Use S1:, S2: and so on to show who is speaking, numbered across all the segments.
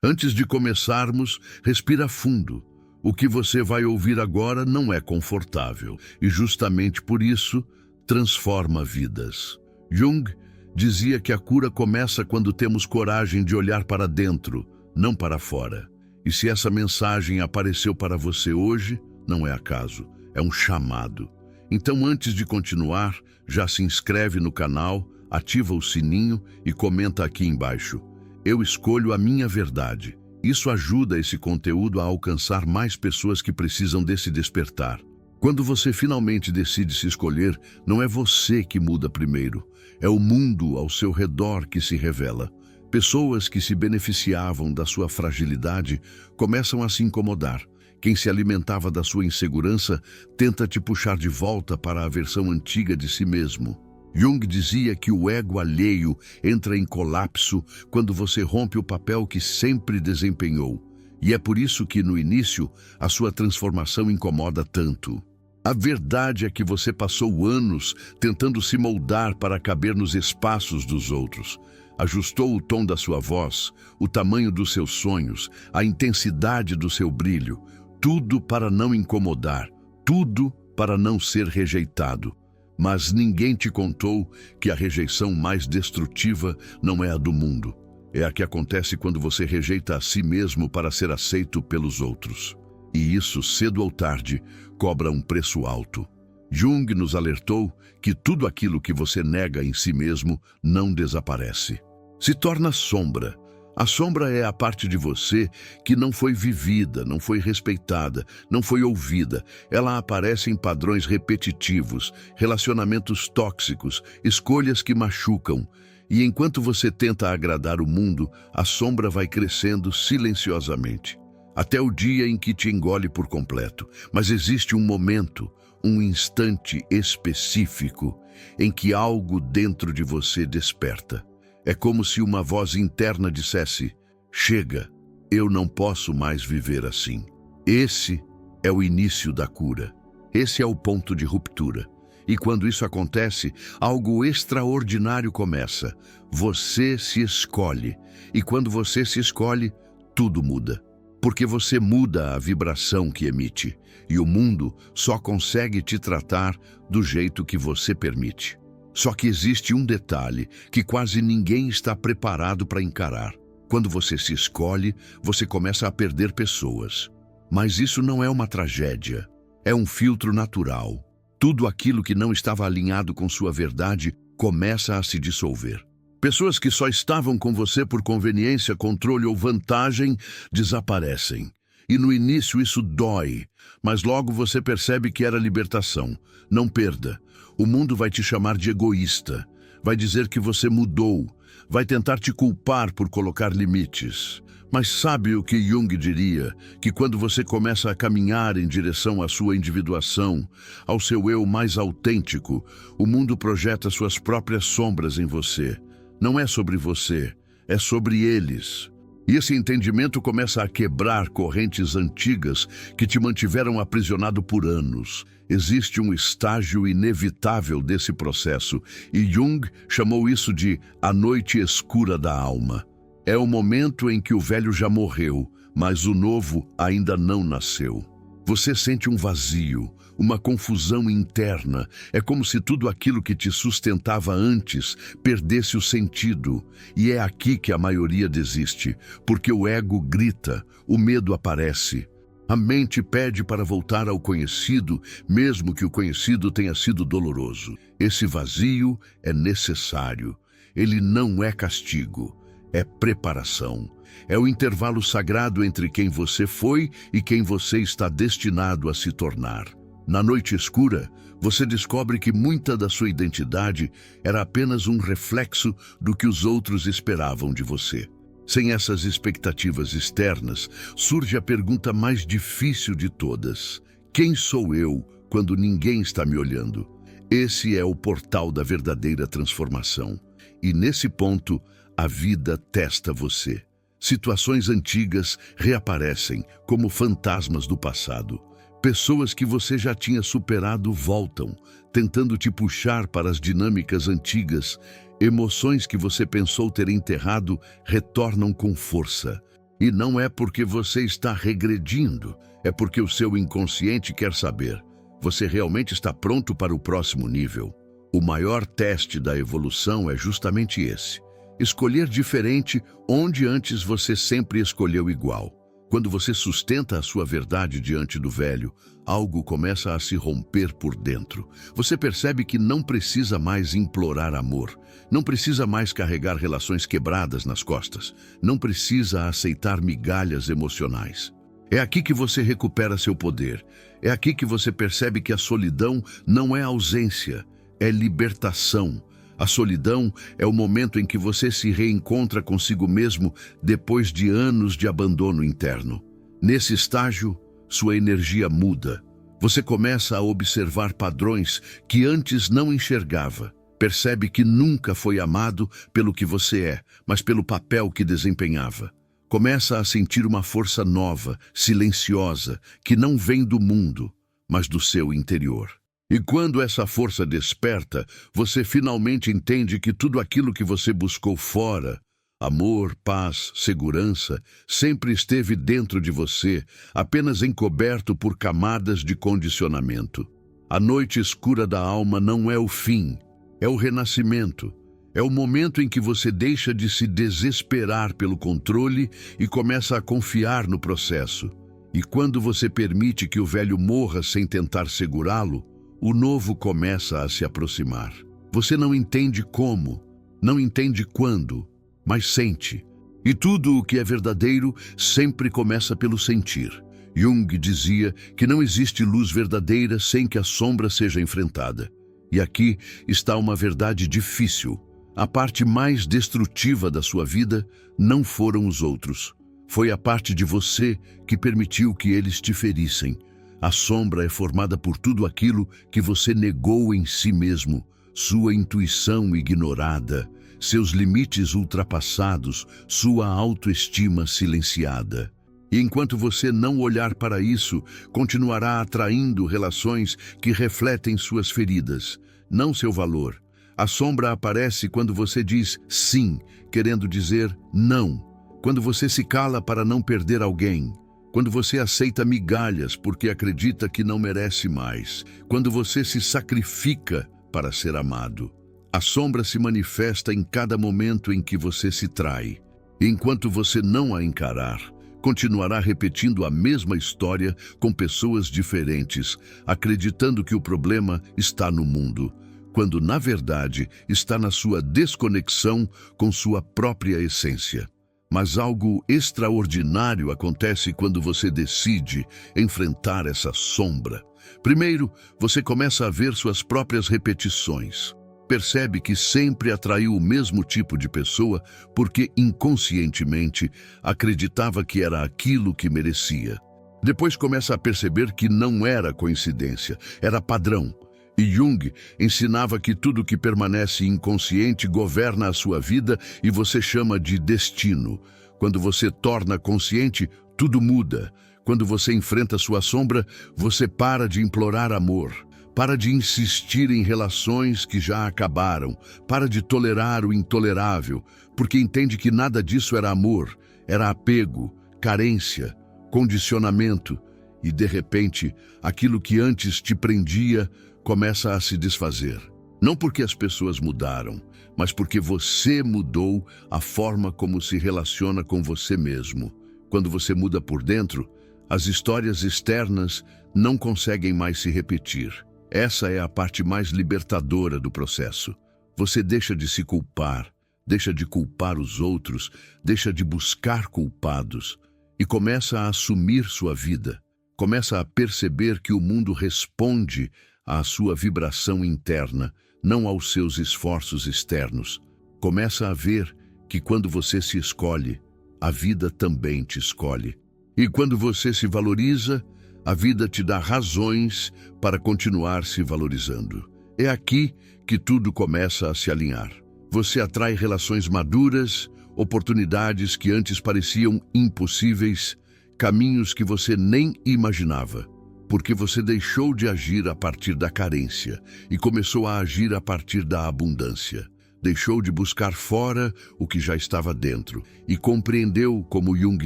S1: Antes de começarmos, respira fundo. O que você vai ouvir agora não é confortável e justamente por isso transforma vidas. Jung dizia que a cura começa quando temos coragem de olhar para dentro, não para fora. E se essa mensagem apareceu para você hoje, não é acaso, é um chamado. Então, antes de continuar, já se inscreve no canal, ativa o sininho e comenta aqui embaixo. Eu escolho a minha verdade. Isso ajuda esse conteúdo a alcançar mais pessoas que precisam desse despertar. Quando você finalmente decide se escolher, não é você que muda primeiro, é o mundo ao seu redor que se revela. Pessoas que se beneficiavam da sua fragilidade começam a se incomodar. Quem se alimentava da sua insegurança tenta te puxar de volta para a versão antiga de si mesmo. Jung dizia que o ego alheio entra em colapso quando você rompe o papel que sempre desempenhou. E é por isso que, no início, a sua transformação incomoda tanto. A verdade é que você passou anos tentando se moldar para caber nos espaços dos outros. Ajustou o tom da sua voz, o tamanho dos seus sonhos, a intensidade do seu brilho. Tudo para não incomodar, tudo para não ser rejeitado. Mas ninguém te contou que a rejeição mais destrutiva não é a do mundo. É a que acontece quando você rejeita a si mesmo para ser aceito pelos outros. E isso, cedo ou tarde, cobra um preço alto. Jung nos alertou que tudo aquilo que você nega em si mesmo não desaparece. Se torna sombra. A sombra é a parte de você que não foi vivida, não foi respeitada, não foi ouvida. Ela aparece em padrões repetitivos, relacionamentos tóxicos, escolhas que machucam. E enquanto você tenta agradar o mundo, a sombra vai crescendo silenciosamente, até o dia em que te engole por completo. Mas existe um momento, um instante específico, em que algo dentro de você desperta. É como se uma voz interna dissesse: chega, eu não posso mais viver assim. Esse é o início da cura. Esse é o ponto de ruptura. E quando isso acontece, algo extraordinário começa. Você se escolhe. E quando você se escolhe, tudo muda. Porque você muda a vibração que emite. E o mundo só consegue te tratar do jeito que você permite. Só que existe um detalhe que quase ninguém está preparado para encarar. Quando você se escolhe, você começa a perder pessoas. Mas isso não é uma tragédia. É um filtro natural. Tudo aquilo que não estava alinhado com sua verdade começa a se dissolver. Pessoas que só estavam com você por conveniência, controle ou vantagem desaparecem. E no início isso dói, mas logo você percebe que era libertação. Não perda. O mundo vai te chamar de egoísta, vai dizer que você mudou, vai tentar te culpar por colocar limites. Mas sabe o que Jung diria? Que quando você começa a caminhar em direção à sua individuação, ao seu eu mais autêntico, o mundo projeta suas próprias sombras em você. Não é sobre você, é sobre eles. E esse entendimento começa a quebrar correntes antigas que te mantiveram aprisionado por anos. Existe um estágio inevitável desse processo, e Jung chamou isso de a noite escura da alma. É o momento em que o velho já morreu, mas o novo ainda não nasceu. Você sente um vazio, uma confusão interna. É como se tudo aquilo que te sustentava antes perdesse o sentido. E é aqui que a maioria desiste, porque o ego grita, o medo aparece. A mente pede para voltar ao conhecido, mesmo que o conhecido tenha sido doloroso. Esse vazio é necessário. Ele não é castigo, é preparação. É o intervalo sagrado entre quem você foi e quem você está destinado a se tornar. Na noite escura, você descobre que muita da sua identidade era apenas um reflexo do que os outros esperavam de você. Sem essas expectativas externas, surge a pergunta mais difícil de todas. Quem sou eu quando ninguém está me olhando? Esse é o portal da verdadeira transformação. E nesse ponto, a vida testa você. Situações antigas reaparecem como fantasmas do passado. Pessoas que você já tinha superado voltam, tentando te puxar para as dinâmicas antigas. Emoções que você pensou ter enterrado retornam com força. E não é porque você está regredindo, é porque o seu inconsciente quer saber. Você realmente está pronto para o próximo nível? O maior teste da evolução é justamente esse. Escolher diferente onde antes você sempre escolheu igual. Quando você sustenta a sua verdade diante do velho, algo começa a se romper por dentro. Você percebe que não precisa mais implorar amor, não precisa mais carregar relações quebradas nas costas, não precisa aceitar migalhas emocionais. É aqui que você recupera seu poder. É aqui que você percebe que a solidão não é ausência, é libertação. A solidão é o momento em que você se reencontra consigo mesmo depois de anos de abandono interno. Nesse estágio, sua energia muda. Você começa a observar padrões que antes não enxergava. Percebe que nunca foi amado pelo que você é, mas pelo papel que desempenhava. Começa a sentir uma força nova, silenciosa, que não vem do mundo, mas do seu interior. E quando essa força desperta, você finalmente entende que tudo aquilo que você buscou fora, amor, paz, segurança, sempre esteve dentro de você, apenas encoberto por camadas de condicionamento. A noite escura da alma não é o fim, é o renascimento. É o momento em que você deixa de se desesperar pelo controle e começa a confiar no processo. E quando você permite que o velho morra sem tentar segurá-lo, o novo começa a se aproximar. Você não entende como, não entende quando, mas sente. E tudo o que é verdadeiro sempre começa pelo sentir. Jung dizia que não existe luz verdadeira sem que a sombra seja enfrentada. E aqui está uma verdade difícil. A parte mais destrutiva da sua vida não foram os outros. Foi a parte de você que permitiu que eles te ferissem. A sombra é formada por tudo aquilo que você negou em si mesmo, sua intuição ignorada, seus limites ultrapassados, sua autoestima silenciada. E enquanto você não olhar para isso, continuará atraindo relações que refletem suas feridas, não seu valor. A sombra aparece quando você diz sim, querendo dizer não. Quando você se cala para não perder alguém. Quando você aceita migalhas porque acredita que não merece mais. Quando você se sacrifica para ser amado. A sombra se manifesta em cada momento em que você se trai. E enquanto você não a encarar, continuará repetindo a mesma história com pessoas diferentes, acreditando que o problema está no mundo, quando na verdade está na sua desconexão com sua própria essência. Mas algo extraordinário acontece quando você decide enfrentar essa sombra. Primeiro, você começa a ver suas próprias repetições. Percebe que sempre atraiu o mesmo tipo de pessoa porque inconscientemente acreditava que era aquilo que merecia. Depois começa a perceber que não era coincidência, era padrão. E Jung ensinava que tudo que permanece inconsciente governa a sua vida e você chama de destino. Quando você torna consciente, tudo muda. Quando você enfrenta sua sombra, você para de implorar amor. Para de insistir em relações que já acabaram. Para de tolerar o intolerável, porque entende que nada disso era amor. Era apego, carência, condicionamento. E, de repente, aquilo que antes te prendia começa a se desfazer. Não porque as pessoas mudaram, mas porque você mudou a forma como se relaciona com você mesmo. Quando você muda por dentro, as histórias externas não conseguem mais se repetir. Essa é a parte mais libertadora do processo. Você deixa de se culpar, deixa de culpar os outros, deixa de buscar culpados e começa a assumir sua vida. Começa a perceber que o mundo responde à sua vibração interna, não aos seus esforços externos. Começa a ver que quando você se escolhe, a vida também te escolhe. E quando você se valoriza, a vida te dá razões para continuar se valorizando. É aqui que tudo começa a se alinhar. Você atrai relações maduras, oportunidades que antes pareciam impossíveis, caminhos que você nem imaginava. Porque você deixou de agir a partir da carência e começou a agir a partir da abundância. Deixou de buscar fora o que já estava dentro e compreendeu, como Jung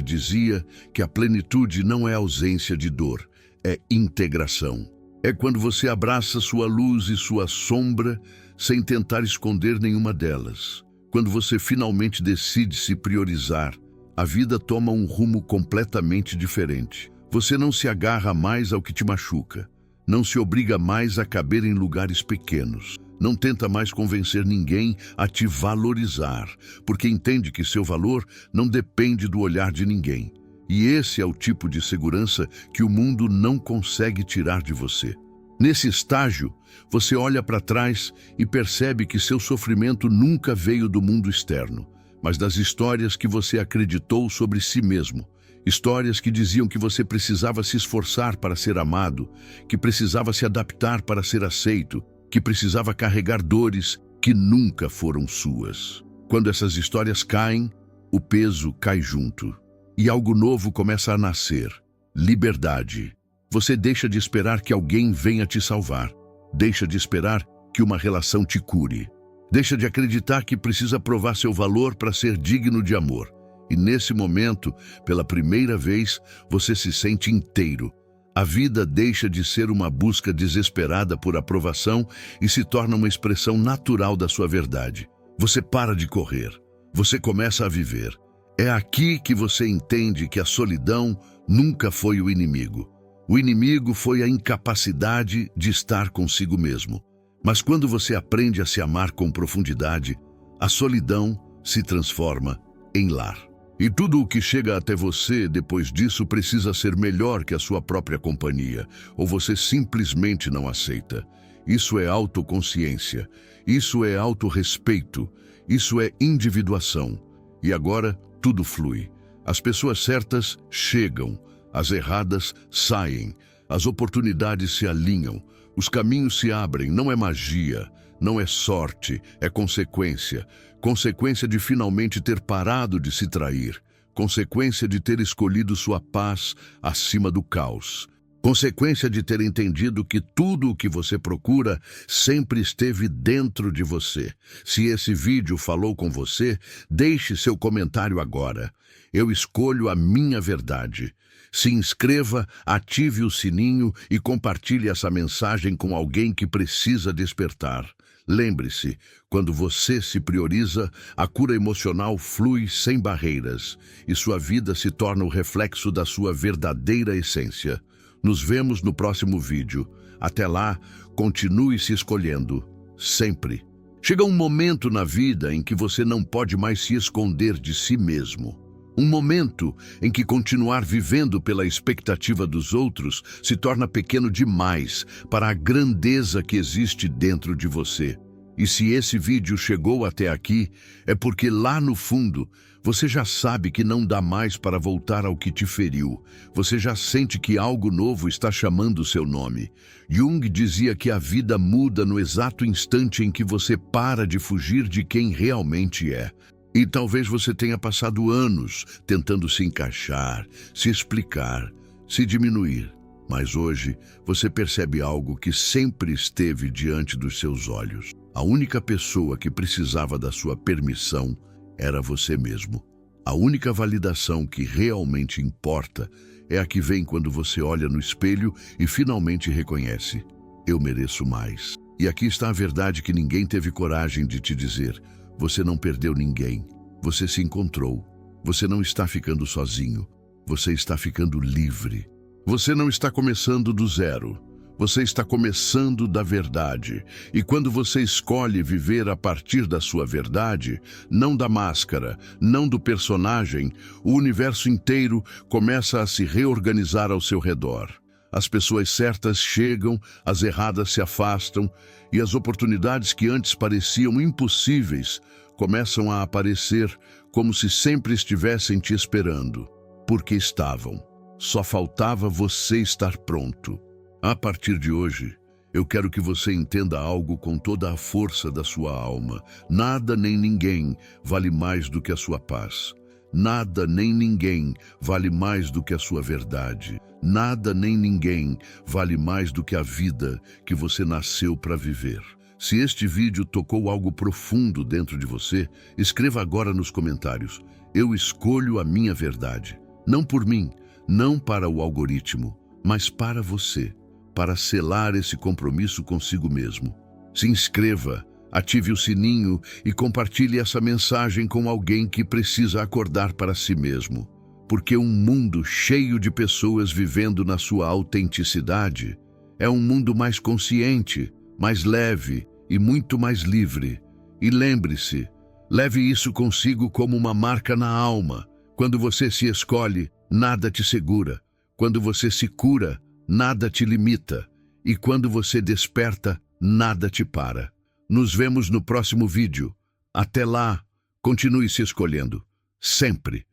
S1: dizia, que a plenitude não é ausência de dor, é integração. É quando você abraça sua luz e sua sombra sem tentar esconder nenhuma delas. Quando você finalmente decide se priorizar, a vida toma um rumo completamente diferente. Você não se agarra mais ao que te machuca, não se obriga mais a caber em lugares pequenos, não tenta mais convencer ninguém a te valorizar, porque entende que seu valor não depende do olhar de ninguém. E esse é o tipo de segurança que o mundo não consegue tirar de você. Nesse estágio, você olha para trás e percebe que seu sofrimento nunca veio do mundo externo, mas das histórias que você acreditou sobre si mesmo. Histórias que diziam que você precisava se esforçar para ser amado, que precisava se adaptar para ser aceito, que precisava carregar dores que nunca foram suas. Quando essas histórias caem, o peso cai junto. E algo novo começa a nascer. Liberdade. Você deixa de esperar que alguém venha te salvar. Deixa de esperar que uma relação te cure. Deixa de acreditar que precisa provar seu valor para ser digno de amor. E nesse momento, pela primeira vez, você se sente inteiro. A vida deixa de ser uma busca desesperada por aprovação e se torna uma expressão natural da sua verdade. Você para de correr. Você começa a viver. É aqui que você entende que a solidão nunca foi o inimigo. O inimigo foi a incapacidade de estar consigo mesmo. Mas quando você aprende a se amar com profundidade, a solidão se transforma em lar. E tudo o que chega até você depois disso precisa ser melhor que a sua própria companhia, ou você simplesmente não aceita. Isso é autoconsciência, isso é autorrespeito, isso é individuação. E agora tudo flui. As pessoas certas chegam, as erradas saem, as oportunidades se alinham, os caminhos se abrem. Não é magia, não é sorte, é consequência. Consequência de finalmente ter parado de se trair. Consequência de ter escolhido sua paz acima do caos. Consequência de ter entendido que tudo o que você procura sempre esteve dentro de você. Se esse vídeo falou com você, deixe seu comentário agora. Eu escolho a minha verdade. Se inscreva, ative o sininho e compartilhe essa mensagem com alguém que precisa despertar. Lembre-se, quando você se prioriza, a cura emocional flui sem barreiras e sua vida se torna o reflexo da sua verdadeira essência. Nos vemos no próximo vídeo. Até lá, continue se escolhendo, sempre. Chega um momento na vida em que você não pode mais se esconder de si mesmo. Um momento em que continuar vivendo pela expectativa dos outros se torna pequeno demais para a grandeza que existe dentro de você. E se esse vídeo chegou até aqui, é porque lá no fundo você já sabe que não dá mais para voltar ao que te feriu. Você já sente que algo novo está chamando seu nome. Jung dizia que a vida muda no exato instante em que você para de fugir de quem realmente é. E talvez você tenha passado anos tentando se encaixar, se explicar, se diminuir. Mas hoje você percebe algo que sempre esteve diante dos seus olhos. A única pessoa que precisava da sua permissão era você mesmo. A única validação que realmente importa é a que vem quando você olha no espelho e finalmente reconhece: eu mereço mais. E aqui está a verdade que ninguém teve coragem de te dizer. Você não perdeu ninguém. Você se encontrou. Você não está ficando sozinho. Você está ficando livre. Você não está começando do zero. Você está começando da verdade. E quando você escolhe viver a partir da sua verdade, não da máscara, não do personagem, o universo inteiro começa a se reorganizar ao seu redor. As pessoas certas chegam, as erradas se afastam, e as oportunidades que antes pareciam impossíveis começam a aparecer como se sempre estivessem te esperando. Porque estavam. Só faltava você estar pronto. A partir de hoje, eu quero que você entenda algo com toda a força da sua alma. Nada nem ninguém vale mais do que a sua paz. Nada nem ninguém vale mais do que a sua verdade. Nada nem ninguém vale mais do que a vida que você nasceu para viver. Se este vídeo tocou algo profundo dentro de você, escreva agora nos comentários: eu escolho a minha verdade. Não por mim, não para o algoritmo, mas para você, para selar esse compromisso consigo mesmo. Se inscreva, ative o sininho e compartilhe essa mensagem com alguém que precisa acordar para si mesmo. Porque um mundo cheio de pessoas vivendo na sua autenticidade é um mundo mais consciente, mais leve e muito mais livre. E lembre-se, leve isso consigo como uma marca na alma. Quando você se escolhe, nada te segura. Quando você se cura, nada te limita. E quando você desperta, nada te para. Nos vemos no próximo vídeo. Até lá, continue se escolhendo. Sempre.